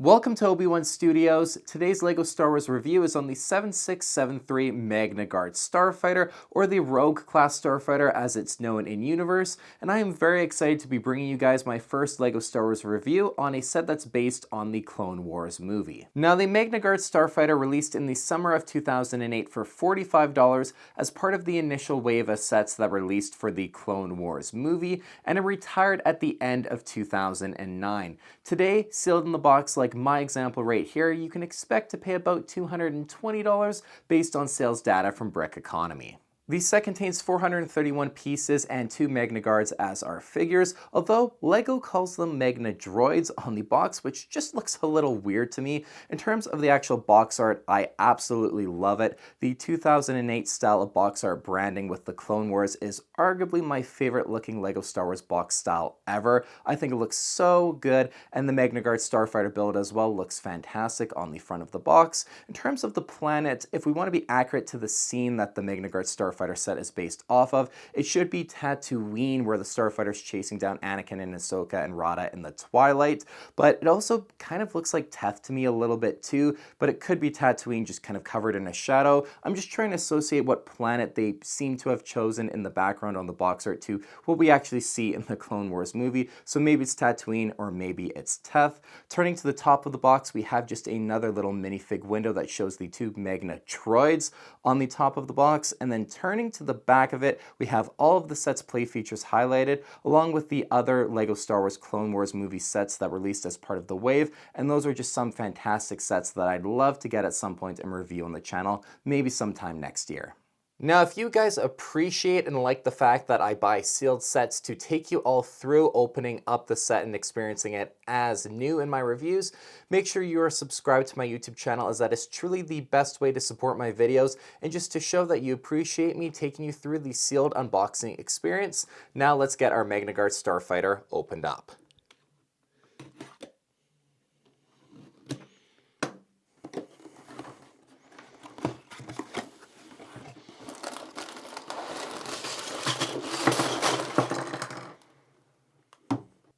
Welcome to Obi-Wan Studios. Today's LEGO Star Wars review is on the 7673 Magna Guard Starfighter, or the Rogue class Starfighter as it's known in universe, and I am very excited to be bringing you guys my first LEGO Star Wars review on a set that's based on the Clone Wars movie. Now, the Magna Guard Starfighter released in the summer of 2008 for $45 as part of the initial wave of sets that released for the Clone Wars movie, and it retired at the end of 2009. Today, sealed in the box like my example right here, you can expect to pay about $220 based on sales data from Brick Economy. The set contains 431 pieces and 2 Magna Guards as our figures, although LEGO calls them Magna Droids on the box, which just looks a little weird to me. In terms of the actual box art, I absolutely love it. The 2008 style of box art branding with the Clone Wars is arguably my favorite looking LEGO Star Wars box style ever. I think it looks so good, and the Magna Guard Starfighter build as well looks fantastic on the front of the box. In terms of the planet, if we want to be accurate to the scene that the Magna Guard Starfighter set is based off of, it should be Tatooine, where the Starfighter's chasing down Anakin and Ahsoka and Rada in the Twilight, but it also kind of looks like Teth to me a little bit too, but it could be Tatooine just kind of covered in a shadow. I'm just trying to associate what planet they seem to have chosen in the background on the box art to what we actually see in the Clone Wars movie, so maybe it's Tatooine or maybe it's Teth. Turning to the top of the box, we have just another little minifig window that shows the 2 Magna Droids on the top of the box, and then turning to the back of it, we have all of the set's play features highlighted, along with the other LEGO Star Wars Clone Wars movie sets that released as part of the wave, and those are just some fantastic sets that I'd love to get at some point and review on the channel, maybe sometime next year. Now, if you guys appreciate and like the fact that I buy sealed sets to take you all through opening up the set and experiencing it as new in my reviews, make sure you are subscribed to my YouTube channel, as that is truly the best way to support my videos and just to show that you appreciate me taking you through the sealed unboxing experience. Now let's get our Magna Guard Starfighter opened up.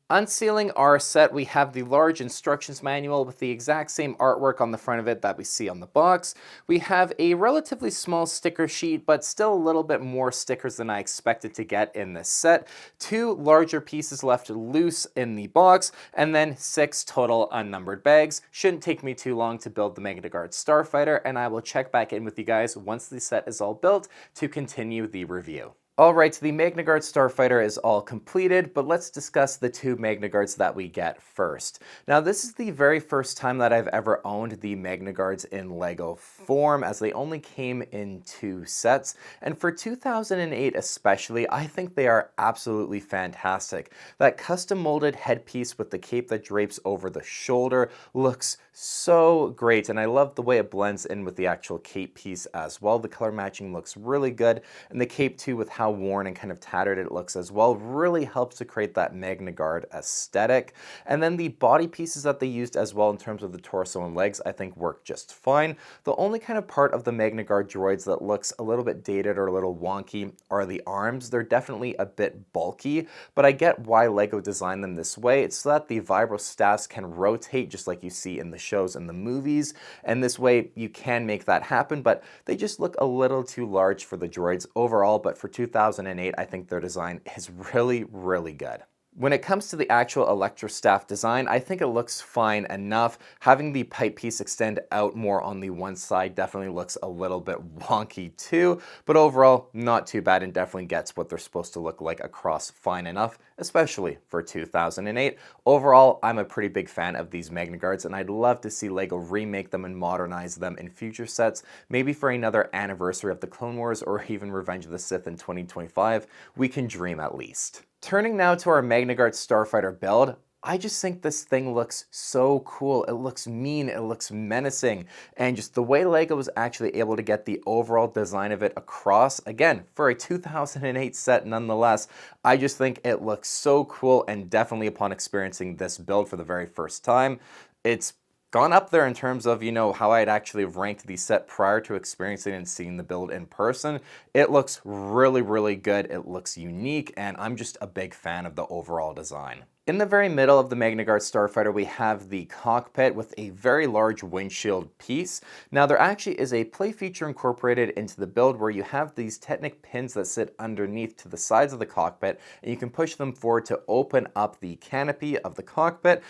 Unsealing our set, we have the large instructions manual with the exact same artwork on the front of it that we see on the box. We have a relatively small sticker sheet, but still a little bit more stickers than I expected to get in this set. 2 larger pieces left loose in the box, and then 6 total unnumbered bags. Shouldn't take me too long to build the Magna Guard Starfighter, and I will check back in with you guys once the set is all built to continue the review. Alright, so the Magna Guard Starfighter is all completed, but let's discuss the 2 Magna Guards that we get first. Now, this is the very first time that I've ever owned the Magna Guards in LEGO form, as they only came in 2 sets, and for 2008 especially, I think they are absolutely fantastic. That custom molded headpiece with the cape that drapes over the shoulder looks so great, and I love the way it blends in with the actual cape piece as well. The color matching looks really good, and the cape too, with how worn and kind of tattered it looks as well, really helps to create that Magna Guard aesthetic. And then the body pieces that they used as well in terms of the torso and legs, I think work just fine. The only kind of part of the Magna Guard droids that looks a little bit dated or a little wonky are the arms. They're definitely a bit bulky, but I get why LEGO designed them this way. It's so that the vibro staffs can rotate just like you see in the shows and the movies, and this way you can make that happen, but they just look a little too large for the droids overall. But for 2008, I think their design is really, really good. When it comes to the actual electrostaff design, I think it looks fine enough. Having the pipe piece extend out more on the one side definitely looks a little bit wonky too, but overall not too bad and definitely gets what they're supposed to look like across fine enough, especially for 2008. Overall, I'm a pretty big fan of these Magna Guards, and I'd love to see LEGO remake them and modernize them in future sets, maybe for another anniversary of the Clone Wars or even Revenge of the Sith in 2025. We can dream at least. Turning now to our Magna Guard Starfighter build, I just think this thing looks so cool. It looks mean, it looks menacing, and just the way LEGO was actually able to get the overall design of it across, again, for a 2008 set nonetheless, I just think it looks so cool, and definitely upon experiencing this build for the very first time, it's gone up there in terms of, how I'd actually ranked the set prior to experiencing and seeing the build in person. It looks really, really good. It looks unique, and I'm just a big fan of the overall design. In the very middle of the Magna Guard Starfighter, we have the cockpit with a very large windshield piece. Now, there actually is a play feature incorporated into the build where you have these Technic pins that sit underneath to the sides of the cockpit, and you can push them forward to open up the canopy of the cockpit.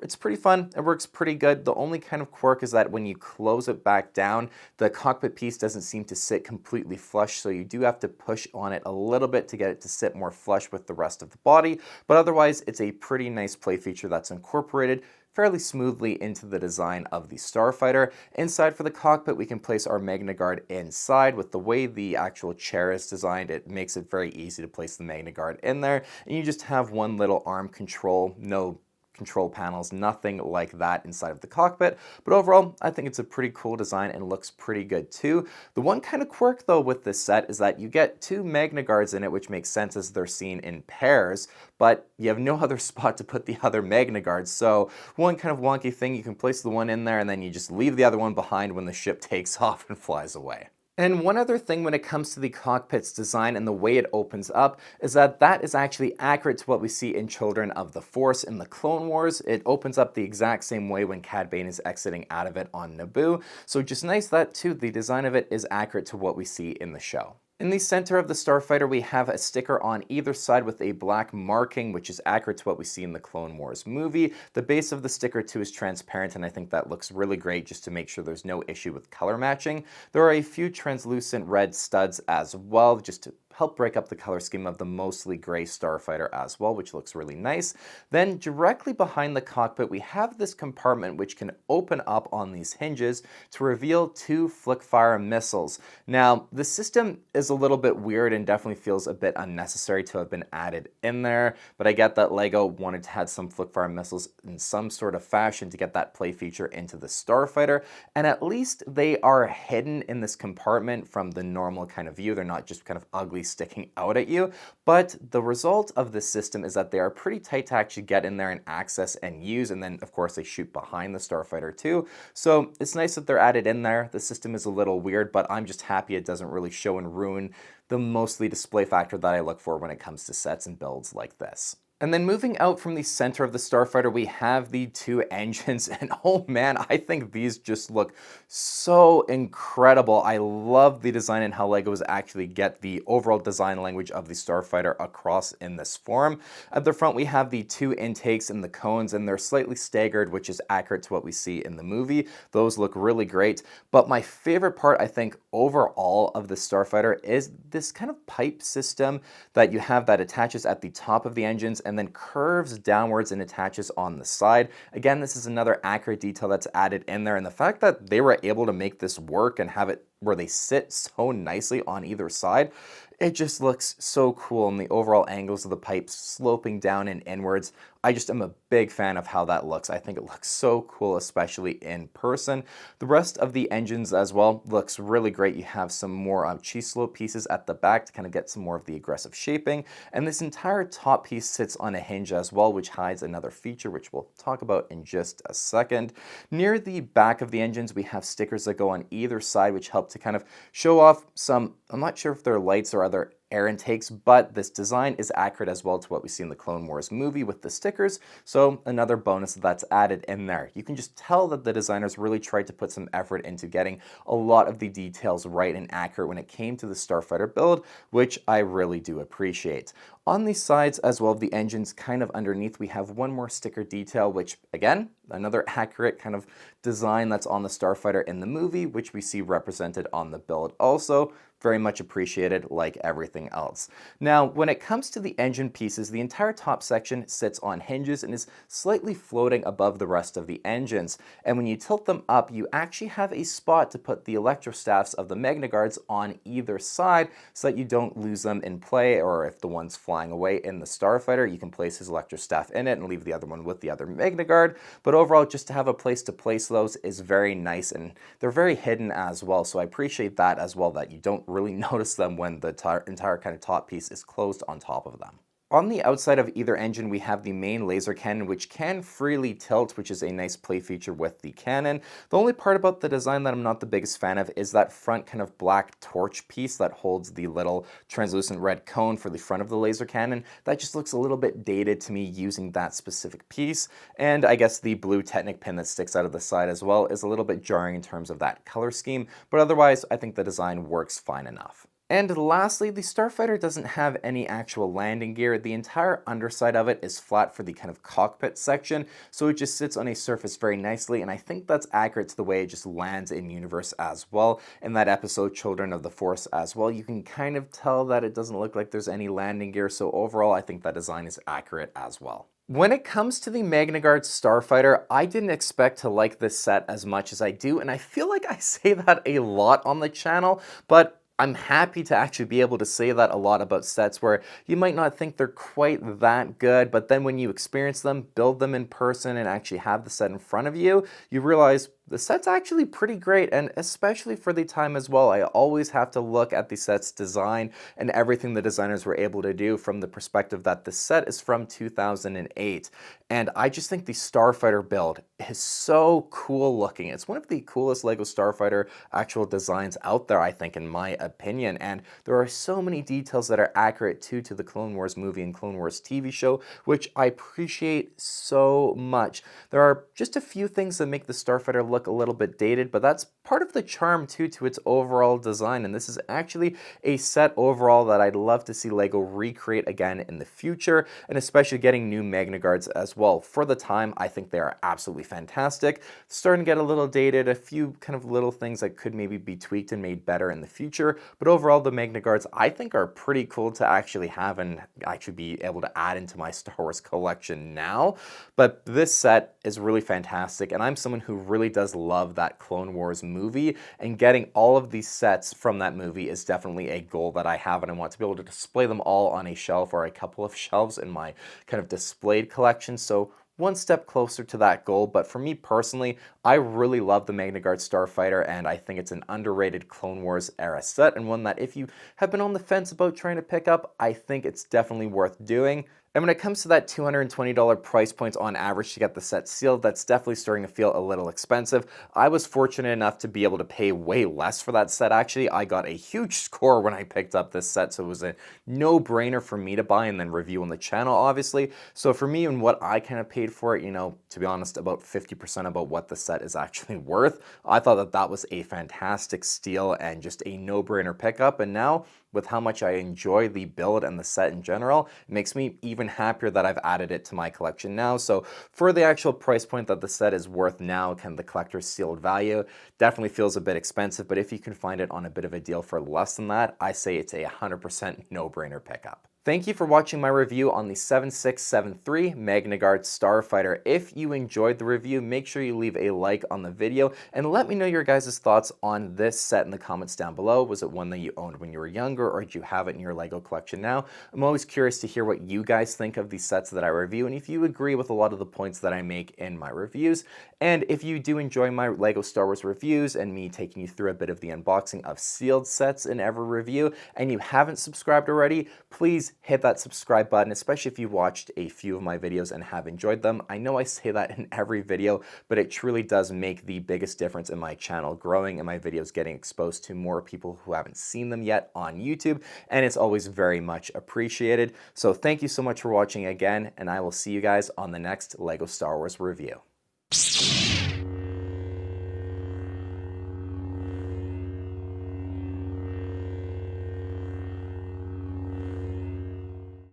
It's pretty fun. It works pretty good. The only kind of quirk is that when you close it back down, the cockpit piece doesn't seem to sit completely flush, so you do have to push on it a little bit to get it to sit more flush with the rest of the body. But otherwise, it's a pretty nice play feature that's incorporated fairly smoothly into the design of the Starfighter. Inside for the cockpit, we can place our Magna Guard inside. With the way the actual chair is designed, it makes it very easy to place the Magna Guard in there. And you just have one little arm control, no control panels, nothing like that inside of the cockpit. But overall, I think it's a pretty cool design and looks pretty good too. The one kind of quirk though with this set is that you get two Magna Guards in it, which makes sense as they're seen in pairs, but you have no other spot to put the other Magna Guards. So one kind of wonky thing, you can place the one in there and then you just leave the other one behind when the ship takes off and flies away. And one other thing when it comes to the cockpit's design and the way it opens up is that that is actually accurate to what we see in Children of the Force in the Clone Wars. It opens up the exact same way when Cad Bane is exiting out of it on Naboo. So just nice that too, the design of it is accurate to what we see in the show. In the center of the Starfighter, we have a sticker on either side with a black marking, which is accurate to what we see in the Clone Wars movie. The base of the sticker too is transparent, and I think that looks really great just to make sure there's no issue with color matching. There are a few translucent red studs as well, just to help break up the color scheme of the mostly gray Starfighter as well, which looks really nice. Then directly behind the cockpit, we have this compartment which can open up on these hinges to reveal two flick-fire missiles. Now, the system is a little bit weird and definitely feels a bit unnecessary to have been added in there, but I get that LEGO wanted to have some flick-fire missiles in some sort of fashion to get that play feature into the Starfighter, and at least they are hidden in this compartment from the normal kind of view. They're not just kind of ugly sticking out at you, but the result of this system is that they are pretty tight to actually get in there and access and use, and then of course they shoot behind the Starfighter too. So it's nice that they're added in there. The system is a little weird, but I'm just happy it doesn't really show and ruin the mostly display factor that I look for when it comes to sets and builds like this. And then moving out from the center of the Starfighter, we have the two engines, and oh man, I think these just look so incredible. I love the design and how LEGOs actually get the overall design language of the Starfighter across in this form. At the front, we have the two intakes and the cones, and they're slightly staggered, which is accurate to what we see in the movie. Those look really great, but my favorite part, I think, overall of the Starfighter is this kind of pipe system that you have that attaches at the top of the engines and then curves downwards and attaches on the side. Again, this is another accurate detail that's added in there, and the fact that they were able to make this work and have it where they sit so nicely on either side, it just looks so cool, and the overall angles of the pipes sloping down and inwards. I just am a big fan of how that looks. I think it looks so cool, especially in person. The rest of the engines as well looks really great. You have some more cheese slope pieces at the back to kind of get some more of the aggressive shaping. And this entire top piece sits on a hinge as well, which hides another feature, which we'll talk about in just a second. Near the back of the engines, we have stickers that go on either side, which help to kind of show off some, I'm not sure if they're lights or other air intakes, but this design is accurate as well to what we see in the Clone Wars movie with the stickers, so another bonus that's added in there. You can just tell that the designers really tried to put some effort into getting a lot of the details right and accurate when it came to the Starfighter build, which I really do appreciate. On the sides as well of the engines, kind of underneath, we have one more sticker detail, which again, another accurate kind of design that's on the Starfighter in the movie, which we see represented on the build also. Very much appreciated, like everything else. Now, when it comes to the engine pieces, the entire top section sits on hinges and is slightly floating above the rest of the engines. And when you tilt them up, you actually have a spot to put the electrostaffs of the Magna Guards on either side so that you don't lose them in play, or if the one's flying away in the Starfighter, you can place his electrostaff in it and leave the other one with the other Magna Guard. But overall, just to have a place to place those is very nice, and they're very hidden as well, so I appreciate that as well, that you don't really notice them when the entire kind of top piece is closed on top of them. On the outside of either engine, we have the main laser cannon, which can freely tilt, which is a nice play feature with the cannon. The only part about the design that I'm not the biggest fan of is that front kind of black torch piece that holds the little translucent red cone for the front of the laser cannon. That just looks a little bit dated to me using that specific piece. And I guess the blue Technic pin that sticks out of the side as well is a little bit jarring in terms of that color scheme, but otherwise I think the design works fine enough. And lastly, the Starfighter doesn't have any actual landing gear. The entire underside of it is flat for the kind of cockpit section, so it just sits on a surface very nicely, and I think that's accurate to the way it just lands in universe as well. In that episode, Children of the Force as well, you can kind of tell that it doesn't look like there's any landing gear, so overall I think that design is accurate as well. When it comes to the Magna Guard Starfighter, I didn't expect to like this set as much as I do, and I feel like I say that a lot on the channel, but I'm happy to actually be able to say that a lot about sets where you might not think they're quite that good, but then when you experience them, build them in person, and actually have the set in front of you, you realize the set's actually pretty great, and especially for the time as well. I always have to look at the set's design and everything the designers were able to do from the perspective that the set is from 2008. And I just think the Starfighter build is so cool looking. It's one of the coolest LEGO Starfighter actual designs out there, I think, in my opinion. And there are so many details that are accurate too to the Clone Wars movie and Clone Wars TV show, which I appreciate so much. There are just a few things that make the Starfighter look a little bit dated, but that's part of the charm too to its overall design, and this is actually a set overall that I'd love to see LEGO recreate again in the future, and especially getting new Magna Guards as well. For the time, I think they are absolutely fantastic. Starting to get a little dated, a few kind of little things that could maybe be tweaked and made better in the future, but overall the Magna Guards I think are pretty cool to actually have and actually be able to add into my Star Wars collection now. But this set is really fantastic, and I'm someone who really does love that Clone Wars movie, and getting all of these sets from that movie is definitely a goal that I have, and I want to be able to display them all on a shelf or a couple of shelves in my kind of displayed collection. So one step closer to that goal, but for me personally, I really love the Magna Guard Starfighter, and I think it's an underrated Clone Wars era set, and one that if you have been on the fence about trying to pick up, I think it's definitely worth doing. And when it comes to that $220 price point on average to get the set sealed, that's definitely starting to feel a little expensive. I was fortunate enough to be able to pay way less for that set. Actually, I got a huge score when I picked up this set, so it was a no-brainer for me to buy and then review on the channel, obviously. So for me and what I kind of paid for it, you know, to be honest, about 50% about what the set is actually worth, I thought that that was a fantastic steal and just a no-brainer pickup. And now, with how much I enjoy the build and the set in general, it makes me even happier that I've added it to my collection now. So for the actual price point that the set is worth now, kind of the collector's sealed value, definitely feels a bit expensive, but if you can find it on a bit of a deal for less than that, I say it's a 100% no-brainer pickup. Thank you for watching my review on the 7673 Magna Guard Starfighter. If you enjoyed the review, make sure you leave a like on the video and let me know your guys' thoughts on this set in the comments down below. Was it one that you owned when you were younger, or do you have it in your LEGO collection now? I'm always curious to hear what you guys think of these sets that I review, and if you agree with a lot of the points that I make in my reviews. And if you do enjoy my LEGO Star Wars reviews and me taking you through a bit of the unboxing of sealed sets in every review, and you haven't subscribed already, please hit that subscribe button, especially if you watched a few of my videos and have enjoyed them. I know I say that in every video, but it truly does make the biggest difference in my channel growing and my videos getting exposed to more people who haven't seen them yet on YouTube, and it's always very much appreciated. So thank you so much for watching again, and I will see you guys on the next LEGO Star Wars review.